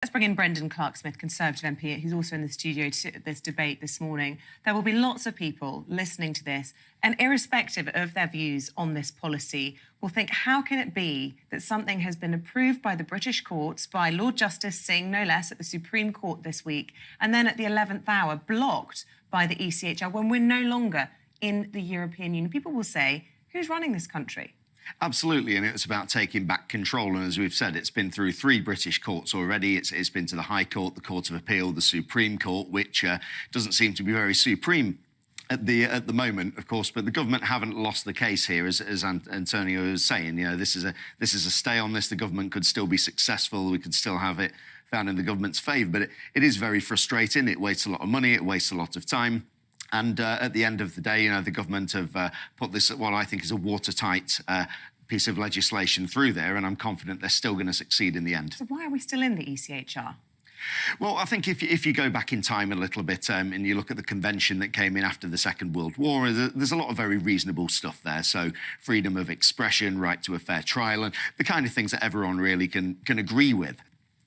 Let's bring in Brendan Clarke-Smith, Conservative MP, who's also in the studio to this debate this morning. There will be lots of people listening to this, and irrespective of their views on this policy, will think, how can it be that something has been approved by the British courts, by Lord Justice Singh, no less, at the Supreme Court this week, and then at the 11th hour blocked by the ECHR when we're no longer in the European Union? People will say, who's running this country? Absolutely, and it's about taking back control. And as we've said, it's been through 3 British courts already. It's been to the High Court, the Court of Appeal, the Supreme Court, which doesn't seem to be very supreme at the moment, of course. But the government haven't lost the case here, as Antonio was saying. You know, this is a stay on this. The government could still be successful. We could still have it found in the government's favour. But it is very frustrating. It wastes a lot of money. It wastes a lot of time. And at the end of the day, you know, the government have put this, what I think is a watertight piece of legislation through there, and I'm confident they're still going to succeed in the end. So why are we still in the ECHR? Well, I think if you go back in time a little bit and you look at the convention that came in after the Second World War, there's a lot of very reasonable stuff there. So freedom of expression, right to a fair trial, and the kind of things that everyone really can agree with.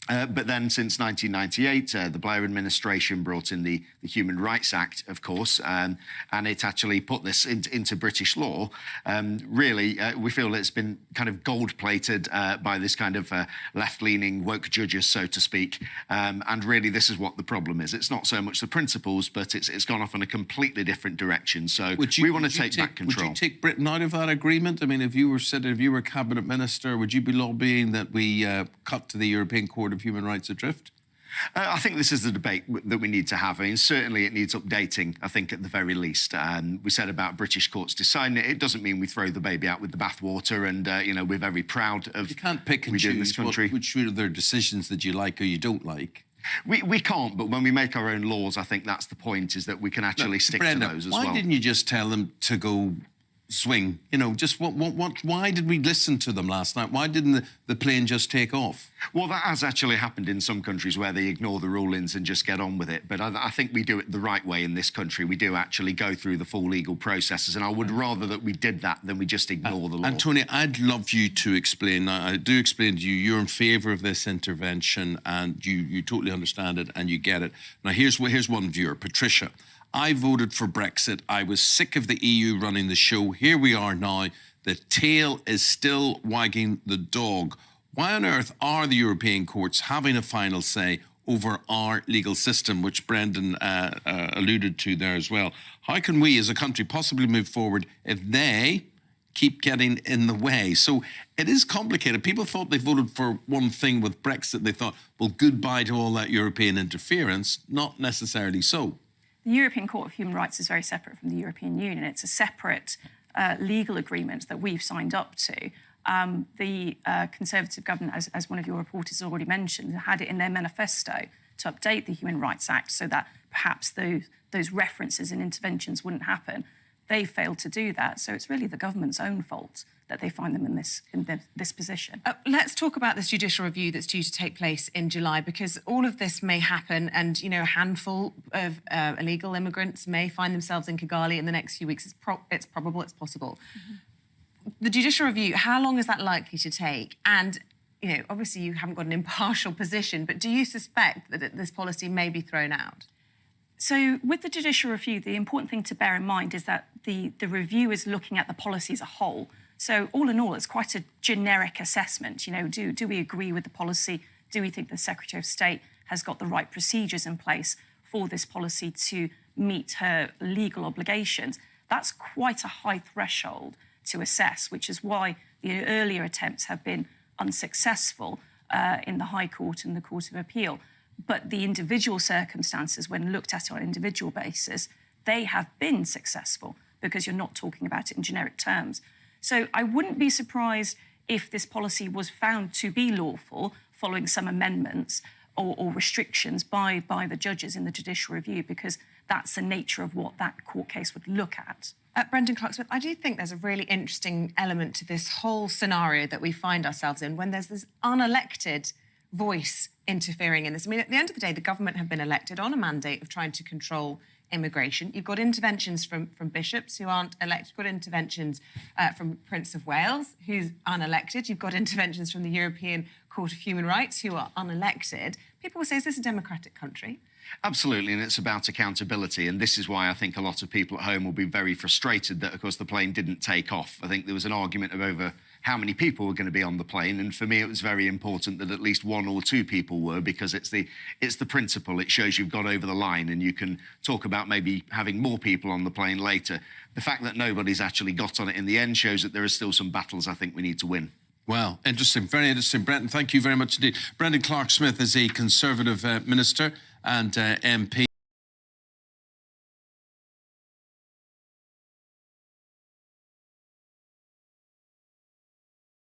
But then since 1998, the Blair administration brought in the Human Rights Act, of course, and it actually put this into British law. Really, we feel it's been kind of gold-plated by this kind of left-leaning woke judges, so to speak. And really, this is what the problem is. It's not so much the principles, but it's gone off in a completely different direction. So we want to take back control. Would you take Britain out of that agreement? I mean, if you were cabinet minister, would you be lobbying that we cut to the European Court of Human Rights adrift? I think this is the debate that we need to have. I mean, certainly it needs updating, I think, at the very least. We said about British courts deciding it. It doesn't mean we throw the baby out with the bathwater and, you know, we're very proud of... You can't pick and choose which of their decisions that you like or you don't like. We can't, but when we make our own laws, I think that's the point, is that we can actually stick to those as well. Why didn't you just tell them to go swing? You know, just why did we listen to them last night? Why didn't the plane just take off? Well, that has actually happened in some countries where they ignore the rulings and just get on with it. But I think we do it the right way in this country. We do actually go through the full legal processes, and I would rather that we did that than we just ignore the law. Antonio, I'd love you to explain. I do explain to you, you're in favour of this intervention and you totally understand it and you get it. Now, here's one viewer, Patricia. I voted for Brexit. I was sick of the EU running the show. Here we are now. The tail is still wagging the dog. Why on earth are the European courts having a final say over our legal system, which Brendan alluded to there as well? How can we as a country possibly move forward if they keep getting in the way? So it is complicated. People thought they voted for one thing with Brexit. They thought, well, goodbye to all that European interference. Not necessarily so. The European Court of Human Rights is very separate from the European Union. It's a separate legal agreement that we've signed up to. The Conservative government, as one of your reporters already mentioned, had it in their manifesto to update the Human Rights Act so that perhaps those references and interventions wouldn't happen. They failed to do that, so it's really the government's own fault that they find them in this position. Let's talk about this judicial review that's due to take place in July, because all of this may happen and, you know, a handful of illegal immigrants may find themselves in Kigali in the next few weeks. It's probable, it's possible. Mm-hmm. The judicial review, how long is that likely to take? And, you know, obviously you haven't got an impartial position, but do you suspect that this policy may be thrown out? So with the judicial review, the important thing to bear in mind is that the review is looking at the policy as a whole. So all in all, it's quite a generic assessment. You know, do we agree with the policy? Do we think the Secretary of State has got the right procedures in place for this policy to meet her legal obligations? That's quite a high threshold to assess, which is why the earlier attempts have been unsuccessful in the High Court and the Court of Appeal. But the individual circumstances, when looked at on an individual basis, they have been successful because you're not talking about it in generic terms. So I wouldn't be surprised if this policy was found to be lawful following some amendments or restrictions by the judges in the judicial review, because that's the nature of what that court case would look at. Brendan Clarke-Smith, I do think there's a really interesting element to this whole scenario that we find ourselves in when there's this unelected voice interfering in this. I mean, at the end of the day, the government have been elected on a mandate of trying to control immigration. You've got interventions from bishops who aren't elected. You've got interventions from Prince of Wales, who's unelected. You've got interventions from the European Court of Human Rights, who are unelected. People will say, is this a democratic country? Absolutely, and it's about accountability. And this is why I think a lot of people at home will be very frustrated that, of course, the plane didn't take off. I think there was an argument over how many people were going to be on the plane. And for me, it was very important that at least 1 or 2 people were, because it's the principle. It shows you've got over the line, and you can talk about maybe having more people on the plane later. The fact that nobody's actually got on it in the end shows that there are still some battles I think we need to win. Well, interesting, very interesting, Brendan. Thank you very much indeed. Brendan Clarke-Smith is a Conservative minister and MP.